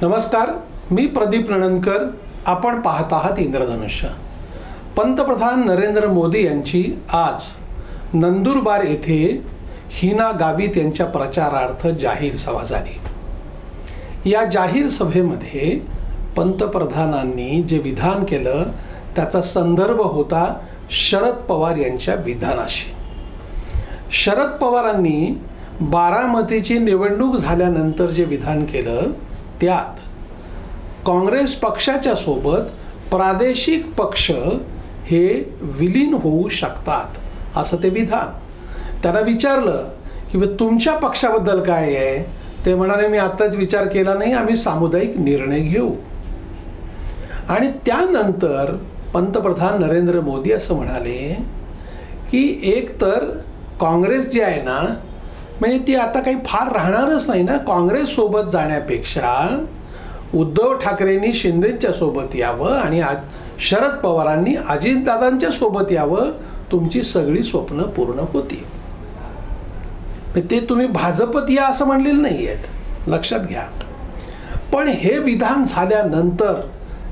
नमस्कार, मी प्रदीप नणंदकर. आपण पाहत आहात इंद्रधनुष्य. पंतप्रधान नरेंद्र मोदी यांची आज नंदुरबार येथे हिना गावित यांच्या प्रचारार्थ जाहीर सभा झाली. या जाहीर सभेमध्ये पंतप्रधानांनी जे विधान केलं त्याचा संदर्भ होता शरद पवार यांच्या विधानाशी. शरद पवारांनी बारामतीची निवडणूक झाल्यानंतर जे विधान केलं त्यात काँग्रेस पक्षाच्या सोबत प्रादेशिक पक्ष हे विलीन होऊ शकतात असं ते विधान. त्यांना विचारलं की तुमच्या पक्षाबद्दल काय आहे. ते म्हणाले, मी आत्ताच विचार केला नाही, आम्ही सामुदायिक निर्णय घेऊ. आणि त्यानंतर पंतप्रधान नरेंद्र मोदी असं म्हणाले की एक तर काँग्रेस जी आहे ना, म्हणजे ती आता काही फार राहणारच नाही ना. काँग्रेससोबत जाण्यापेक्षा उद्धव ठाकरेंनी शिंदेच्या सोबत यावं आणि शरद पवारांनी अजितदादांच्या सोबत यावं, तुमची सगळी स्वप्न पूर्ण होती. ते तुम्ही भाजपत या असं म्हणलेलं नाही आहेत, लक्षात घ्या. पण हे विधान झाल्यानंतर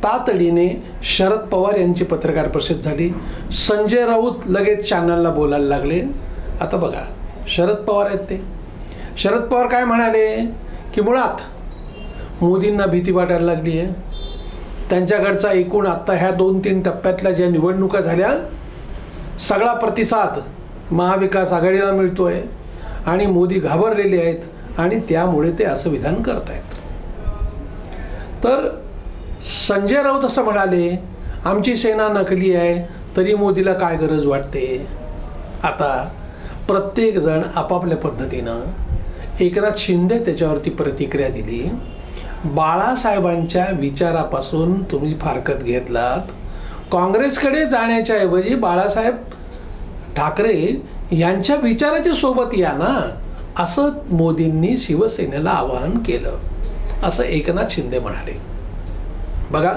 तातडीने शरद पवार यांची पत्रकार परिषद झाली. संजय राऊत लगेच चॅनलला बोलायला लागले. आता बघा, शरद पवार आहेत ते. शरद पवार काय म्हणाले की मुळात मोदींना भीती वाटायला लागली आहे. त्यांच्याकडचा एकूण आत्ता ह्या 2-3 टप्प्यातल्या ज्या निवडणुका झाल्या सगळा प्रतिसाद महाविकास आघाडीला मिळतो आहे आणि मोदी घाबरलेले आहेत आणि त्यामुळे ते असं विधान करत आहेत. तर संजय राऊत असं म्हणाले, आमची सेना नकली आहे तरी मोदीला काय गरज वाटते. आता प्रत्येकजण आपापल्या पद्धतीनं, एकनाथ शिंदे त्याच्यावरती प्रतिक्रिया दिली. बाळासाहेबांच्या विचारापासून तुम्ही फारकत घेतलात. काँग्रेसकडे जाण्याच्या ऐवजी बाळासाहेब ठाकरे यांच्या विचाराच्या सोबत या ना, असं मोदींनी शिवसेनेला आवाहन केलं असं एकनाथ शिंदे म्हणाले. बघा,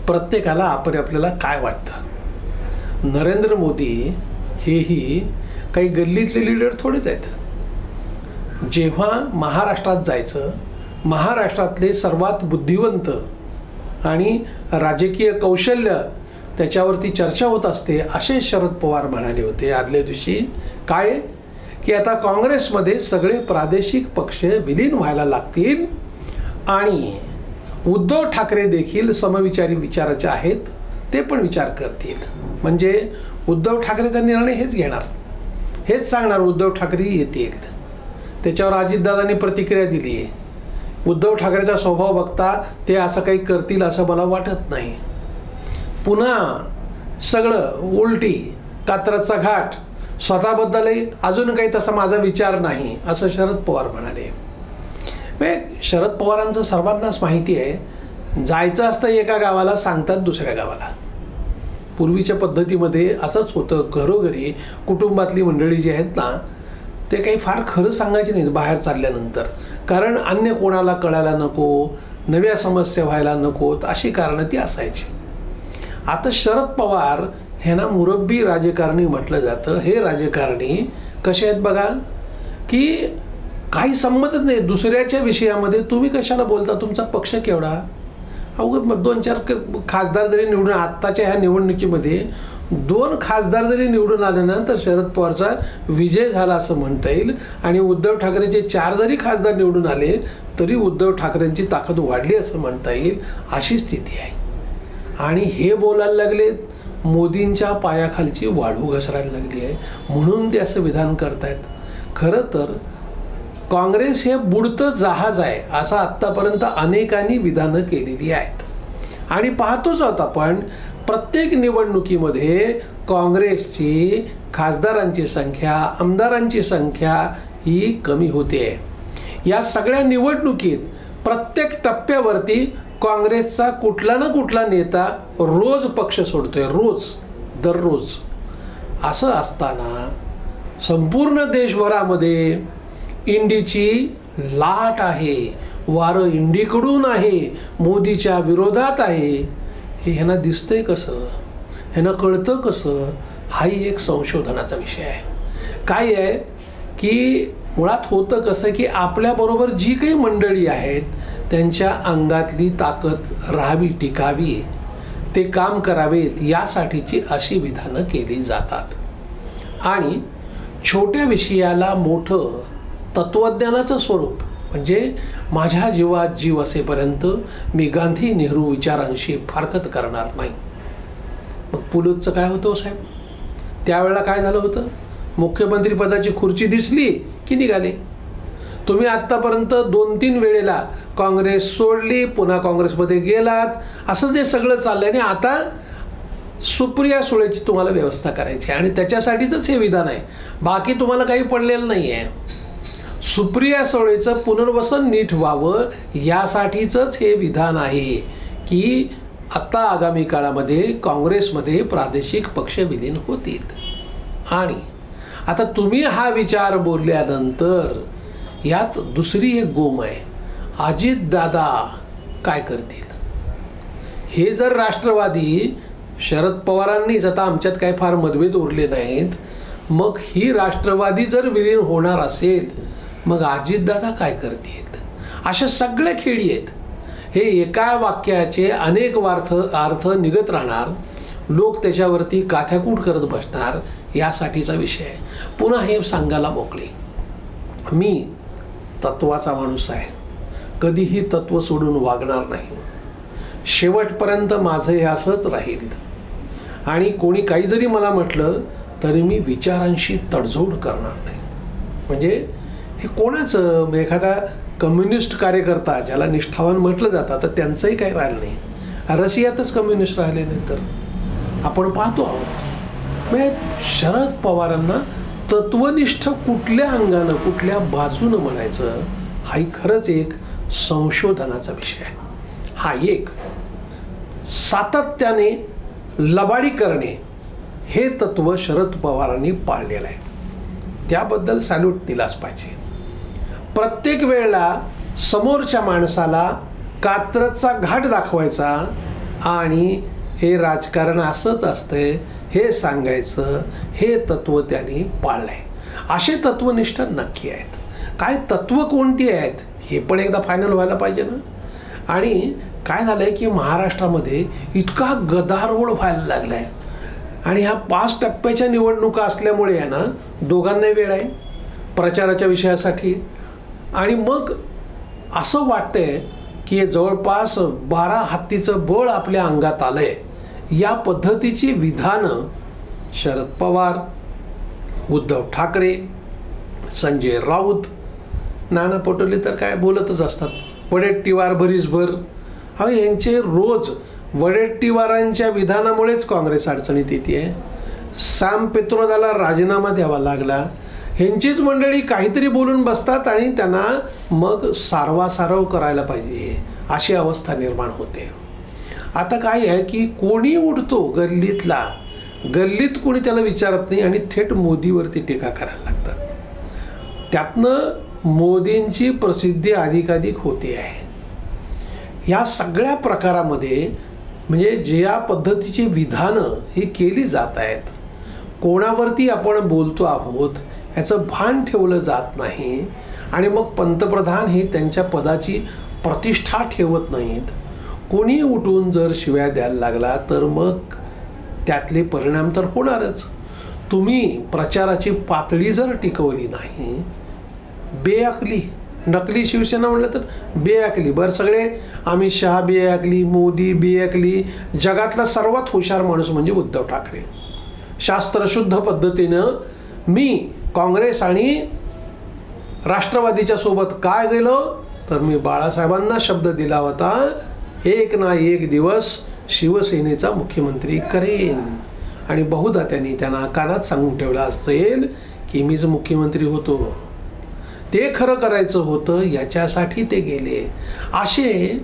प्रत्येकाला आपल्याला काय वाटतं. नरेंद्र मोदी हेही काही गल्लीतले लीडर थोडेच आहेत. जेव्हा महाराष्ट्रात जायचं, महाराष्ट्रातले सर्वात बुद्धिवंत आणि राजकीय कौशल्य त्याच्यावरती चर्चा होत असते असे शरद पवार म्हणाले होते आदल्या दिवशी. काय की आता काँग्रेसमध्ये सगळे प्रादेशिक पक्ष विलीन व्हायला लागतील आणि उद्धव ठाकरे देखील समविचारी विचाराचे आहेत, ते पण विचार करतील. म्हणजे उद्धव ठाकरेचा निर्णय हेच घेणार, हेच सांगणार उद्धव ठाकरे येतील. त्याच्यावर अजितदादांनी प्रतिक्रिया दिली आहे. उद्धव ठाकरेचा स्वभाव बघता ते असं काही करतील असं मला वाटत नाही. पुन्हा सगळं उलटी कात्रजचा घाट, स्वतःबद्दलही अजून काही तसा माझा विचार नाही असं शरद पवार म्हणाले. शरद पवारांचं सर्वांनाच माहिती आहे, जायचं असतं एका गावाला सांगतात दुसऱ्या गावाला. पूर्वीच्या पद्धतीमध्ये असंच होतं. घरोघरी कुटुंबातली मंडळी जी आहेत ना, ते काही फार खरं सांगायचे नाहीत बाहेर चालल्यानंतर, कारण अन्य कोणाला कळायला नको, नव्या समस्या व्हायला नकोत, अशी कारणं ती असायची. आता शरद पवार ह्यांना मुरब्बी राजकारणी म्हटलं जातं. हे राजकारणी कसे आहेत बघा, की काही संमतच नाही. दुसऱ्याच्या विषयामध्ये तुम्ही कशाला बोलता, तुमचा पक्ष केवढा. अवघड 2-4 खासदार जरी निवडून, आत्ताच्या ह्या निवडणुकीमध्ये 2 खासदार जरी निवडून आले ना तर शरद पवारचा विजय झाला असं म्हणता येईल. आणि उद्धव ठाकरेचे 4 जरी खासदार निवडून आले तरी उद्धव ठाकरेंची ताकद वाढली असं म्हणता येईल, अशी स्थिती आहे. आणि हे बोलायला लागले, मोदींच्या पायाखालची वाळू घसरायला लागली आहे म्हणून ते असं विधान करतायत. खरं तर काँग्रेस हे बुडतं जहाज आहे असं आत्तापर्यंत अनेकांनी विधानं केलेली आहेत. आणि पाहतोच आहोत आपण, प्रत्येक निवडणुकीमध्ये काँग्रेसची खासदारांची संख्या, आमदारांची संख्या ही कमी होते. या सगळ्या निवडणुकीत प्रत्येक टप्प्यावरती काँग्रेसचा कुठला ना कुठला नेता रोज पक्ष सोडतोय, रोज, दररोज. असं असताना संपूर्ण देशभरामध्ये इंडीची लाट आहे, वारं इंडीकडून आहे, मोदीच्या विरोधात आहे. हे ह्यांना दिसतंय कसं, ह्यांना कळतं कसं, हाही एक संशोधनाचा विषय आहे. काय आहे की मुळात होतं कसं की आपल्याबरोबर जी काही मंडळी आहेत त्यांच्या अंगातली ताकद राहावी, टिकावी, ते काम करावेत यासाठीची अशी विधानं केली जातात. आणि छोट्या विषयाला मोठं तत्त्वज्ञानाचं स्वरूप, म्हणजे माझ्या जीवात जीव असेपर्यंत मी गांधी नेहरू विचारांशी फारकत करणार नाही. मग पुलतचं काय होतं साहेब? त्यावेळेला काय झालं होतं? मुख्यमंत्री पदाची खुर्ची दिसली की निघाले. तुम्ही आत्तापर्यंत 2-3 वेळेला काँग्रेस सोडली, पुन्हा काँग्रेसमध्ये गेलात, असं जे सगळं चाललंय. आणि आता सुप्रिया सुळेची तुम्हाला व्यवस्था करायची आणि त्याच्यासाठीच हे विधान आहे. बाकी तुम्हाला काही पडलेलं नाही आहे. सुप्रिया सुळेचं पुनर्वसन नीट व्हावं यासाठीच हे विधान आहे की आता आगामी काळामध्ये काँग्रेसमध्ये प्रादेशिक पक्ष विलीन होतील. आणि आता तुम्ही हा विचार बोलल्यानंतर यात दुसरी एक गोम आहे. अजितदादा काय करतील? हे जर राष्ट्रवादी, शरद पवारांनीच, आता आमच्यात काही फार मतभेद उरले नाहीत, मग ही राष्ट्रवादी जर विलीन होणार असेल मग अजितदादा काय करतील? अशा सगळ्या खेळी आहेत. हे एका वाक्याचे अनेक अर्थ निघत राहणार, लोक त्याच्यावरती काथ्याकूट करत बसणार, यासाठीचा विषय आहे. पुन्हा हे सांगायला मोकळे, मी तत्वाचा माणूस आहे, कधीही तत्व सोडून वागणार नाही, शेवटपर्यंत माझं हे असंच राहील. आणि कोणी काही जरी मला म्हटलं तरी मी विचारांशी तडजोड करणार नाही. म्हणजे हे कोणाचं, एखादा कम्युनिस्ट कार्यकर्ता ज्याला निष्ठावान म्हटलं जातं, तर त्यांचंही काही राहिलं नाही. रशियातच कम्युनिस्ट राहिले नाही तर आपण पाहतो आहोत. म्हणजे शरद पवारांना तत्वनिष्ठ कुठल्या अंगानं, कुठल्या बाजूनं म्हणायचं, हाही खरंच एक संशोधनाचा विषय आहे. हा एक सातत्याने लबाडी करणे हे तत्व शरद पवारांनी पाळलेलं आहे. त्याबद्दल सॅल्यूट दिलाच पाहिजे. प्रत्येक वेळेला समोरच्या माणसाला कात्रजचा घाट दाखवायचा आणि हे राजकारण असंच असतंय हे सांगायचं, हे तत्व त्यांनी पाळलंय. असे तत्वनिष्ठ नक्की आहेत. काय तत्व कोणती आहेत हे पण एकदा फायनल व्हायला पाहिजे ना. आणि काय झालंय की महाराष्ट्रामध्ये इतका गदारोळ व्हायला लागलाय आणि ह्या 5 टप्प्याच्या निवडणुका असल्यामुळे आहे ना, दोघांनाही वेळ आहे प्रचाराच्या विषयासाठी. आणि मग असं वाटतंय की जवळपास 12 हत्तीचं बळ आपल्या अंगात आलंय. या पद्धतीची विधानं शरद पवार, उद्धव ठाकरे, संजय राऊत, नाना पटोले तर काय बोलतच असतात, वडेट्टीवार भरीसभर. अहो यांचे रोज वडेट्टीवारांच्या विधानामुळेच काँग्रेस अडचणीत येते आहे. सॅम पित्रोदाला राजीनामा द्यावा लागला. ह्यांचीच मंडळी काहीतरी बोलून बसतात आणि त्यांना मग सारवासारव करायला पाहिजे अशी अवस्था निर्माण होते. आता काय आहे की कोणी उठतो गल्लीत कोणी त्याला विचारत नाही आणि थेट मोदीवरती टीका करायला लागतात. त्यातनं मोदींची प्रसिद्धी अधिकाधिक होते आहे. या सगळ्या प्रकारामध्ये म्हणजे ज्या पद्धतीची विधानं ही केली जात आहेत, कोणावरती आपण बोलतो आहोत याचं भान ठेवलं जात नाही. आणि मग पंतप्रधान हे त्यांच्या पदाची प्रतिष्ठा ठेवत नाहीत. कोणी उठून जर शिव्या द्यायला लागला तर मग त्यातले परिणाम तर होणारच. तुम्ही प्रचाराची पातळी जर टिकवली नाही, बेअकली, नकली शिवसेना म्हणलं तर बेअकली, बरं सगळे अमित शहा बेअकली, मोदी बेअकली, जगातला सर्वात हुशार माणूस म्हणजे उद्धव ठाकरे. शास्त्रशुद्ध पद्धतीनं मी काँग्रेस आणि राष्ट्रवादीच्या सोबत काय गेलो तर मी बाळासाहेबांना शब्द दिला होता, एक ना एक दिवस शिवसेनेचा मुख्यमंत्री करेन. आणि बहुधा त्यांना कानात सांगून ठेवलं असेल की मीच मुख्यमंत्री होतो. ते खरं करायचं होतं, याच्यासाठी ते गेले. असे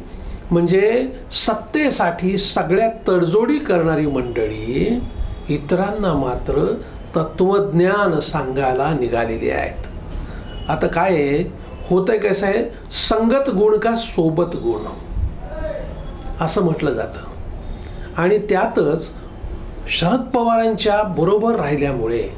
म्हणजे सत्तेसाठी सगळ्यात तडजोडी करणारी मंडळी इतरांना मात्र तत्वज्ञान सांगायला निघालेली आहेत. आता काय आहे, होतंय कसं आहे, संगत गुण का सोबत गुण असं म्हटलं जातं. आणि त्यातच शरद पवारांच्या बरोबर राहिल्यामुळे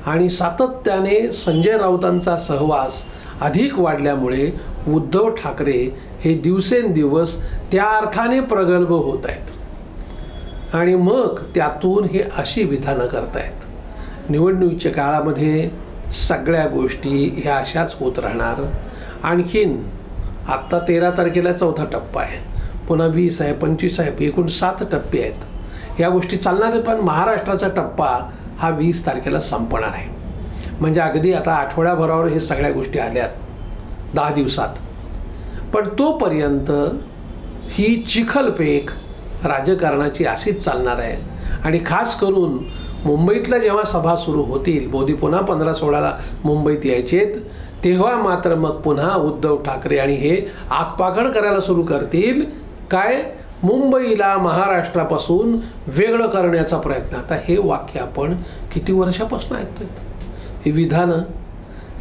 आणि सातत्याने संजय राऊतांचा सहवास अधिक वाढल्यामुळे उद्धव ठाकरे हे दिवसेंदिवस त्या अर्थाने प्रगल्भ होत आहेत आणि मग त्यातून हे अशी विधानं करतायत। निवडणुकीच्या काळामध्ये सगळ्या गोष्टी ह्या अशाच होत राहणार। आणखीन आत्ता 13 तारखेला 4था टप्पा आहे, पुन्हा 20 आहे, 25 आहे, एकूण 7 टप्पे आहेत। या गोष्टी चालणार आहेत, पण महाराष्ट्राचा टप्पा हा 20 तारखेला संपणार आहे। म्हणजे अगदी आता आठवड्याभरावर हे सगळ्या गोष्टी आल्यात 10 दिवसात, पण तोपर्यंत ही चिखलपेक राजकारणाची अशीच चालणार आहे। आणि खास करून मुंबईतल्या जेव्हा सभा सुरू होतील, मोदी पुन्हा 15-16ला मुंबईत यायचेत, तेव्हा मात्र मग पुन्हा उद्धव ठाकरे आणि हे आगपाखड करायला सुरू करतील। काय? मुंबईला महाराष्ट्रापासून वेगळं करण्याचा प्रयत्न। आता हे वाक्य आपण किती वर्षापासून ऐकतोय, ही विधानं,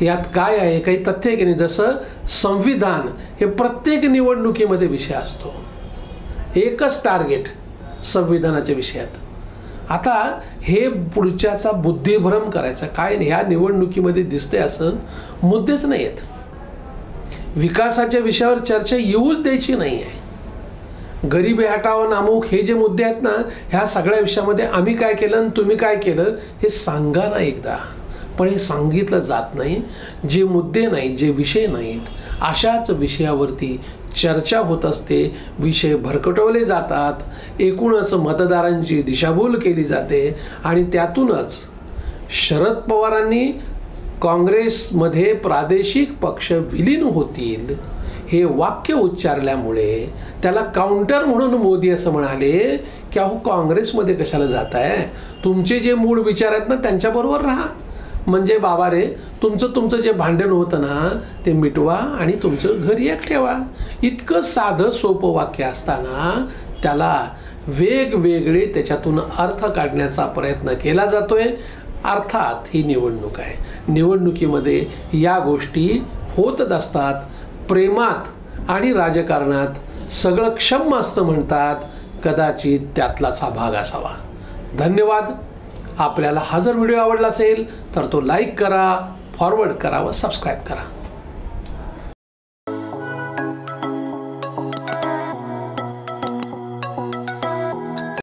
यात काय आहे? काही तथ्य की नाही? जसं संविधान हे प्रत्येक निवडणुकीमध्ये विषय असतो, एकच टार्गेट संविधानाच्या विषयात। आता हे पुढच्याचा बुद्धिभ्रम करायचा काय नाही। ह्या निवडणुकीमध्ये दिसते असं मुद्देच नाही आहेत, विकासाच्या विषयावर चर्चा येऊच द्यायची नाही आहे। गरिबी हटाव नामुक हे जे मुद्दे आहेत ना, ह्या सगळ्या विषयामध्ये आम्ही काय केलं आणि तुम्ही काय केलं हे सांगा ना एकदा, पण हे सांगितलं जात नाही। जे मुद्दे नाहीत, जे विषय नाहीत, अशाच विषयावरती चर्चा होत असते, विषय भरकटवले जातात, एकूणच मतदारांची दिशाभूल केली जाते आणि त्यातूनच शरद पवारांनी काँग्रेसमध्ये प्रादेशिक पक्ष विलीन होतील हे वाक्य उच्चारल्यामुळे त्याला काउंटर म्हणून मोदी असं म्हणाले की अहो काँग्रेसमध्ये कशाला जाताय, तुमचे जे मूळ विचार आहेत ना त्यांच्याबरोबर राहा। म्हणजे बाबा रे, तुमचं जे भांडण होतं ना ते मिटवा आणि तुमचं घर एक ठेवा। इतकं साधं सोपं वाक्य असताना त्याला वेगवेगळे त्याच्यातून अर्थ काढण्याचा प्रयत्न केला जातोय। अर्थात ही निवडणूक आहे, निवडणुकीमध्ये या गोष्टी होतच असतात। प्रेमात आणि राजकारणात सगळं क्षम्य असतं म्हणतात, कदाचित त्यातलाच हा भाग असावा। धन्यवाद। आपल्याला हा जर व्हिडिओ आवडला असेल तर तो लाईक करा, फॉरवर्ड करा व सबस्क्राईब करा।